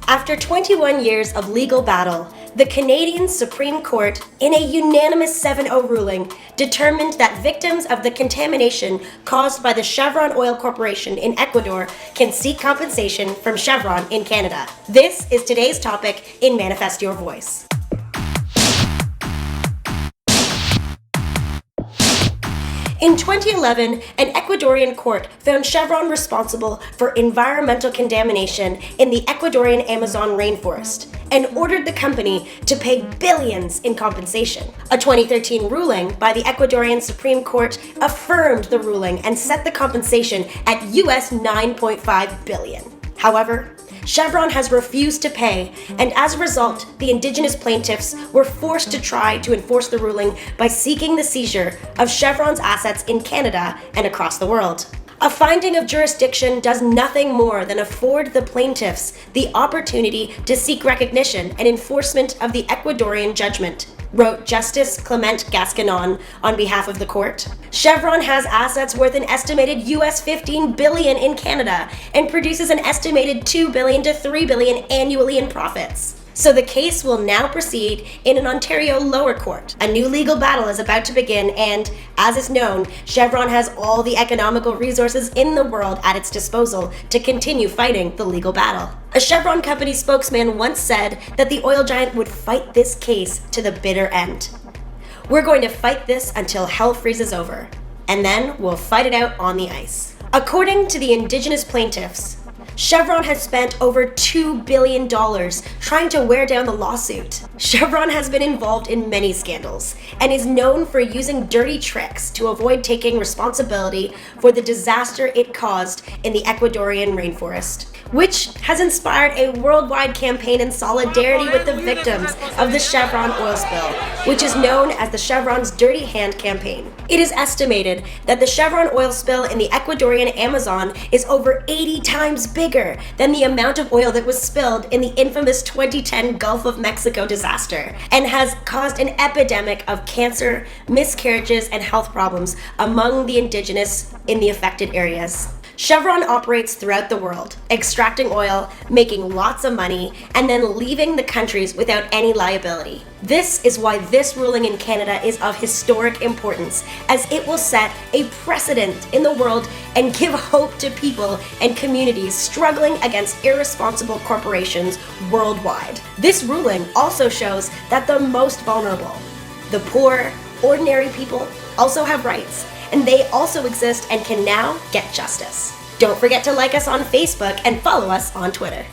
After 21 years of legal battle, the Canadian Supreme Court, in a unanimous 7-0 ruling, determined that victims of the contamination caused by the Chevron Oil Corporation in Ecuador can seek compensation from Chevron in Canada. This is today's topic in Manifest Your Voice. In 2011, an Ecuadorian court found Chevron responsible for environmental contamination in the Ecuadorian Amazon rainforest and ordered the company to pay billions in compensation. A 2013 ruling by the Ecuadorian Supreme Court affirmed the ruling and set the compensation at US $9.5 billion. However, Chevron has refused to pay, and as a result, the Indigenous plaintiffs were forced to try to enforce the ruling by seeking the seizure of Chevron's assets in Canada and across the world. A finding of jurisdiction does nothing more than afford the plaintiffs the opportunity to seek recognition and enforcement of the Ecuadorian judgment, wrote Justice Clement Gasconon on behalf of the court. Chevron has assets worth an estimated US $15 billion in Canada and produces an estimated $2 billion to $3 billion annually in profits. So the case will now proceed in an Ontario lower court. A new legal battle is about to begin, and as is known, Chevron has all the economical resources in the world at its disposal to continue fighting the legal battle. A Chevron company spokesman once said that the oil giant would fight this case to the bitter end. "We're going to fight this until hell freezes over, and then we'll fight it out on the ice." According to the Indigenous plaintiffs, Chevron has spent over $2 billion trying to wear down the lawsuit. Chevron has been involved in many scandals and is known for using dirty tricks to avoid taking responsibility for the disaster it caused in the Ecuadorian rainforest, which has inspired a worldwide campaign in solidarity with the victims of the Chevron oil spill, which is known as the Chevron's Dirty Hand campaign. It is estimated that the Chevron oil spill in the Ecuadorian Amazon is over 80 times bigger than the amount of oil that was spilled in the infamous 2010 Gulf of Mexico disaster, and has caused an epidemic of cancer, miscarriages, and health problems among the Indigenous in the affected areas. Chevron operates throughout the world, extracting oil, making lots of money, and then leaving the countries without any liability. This is why this ruling in Canada is of historic importance, as it will set a precedent in the world and give hope to people and communities struggling against irresponsible corporations worldwide. This ruling also shows that the most vulnerable, the poor, ordinary people, also have rights, and they also exist and can now get justice. Don't forget to like us on Facebook and follow us on Twitter.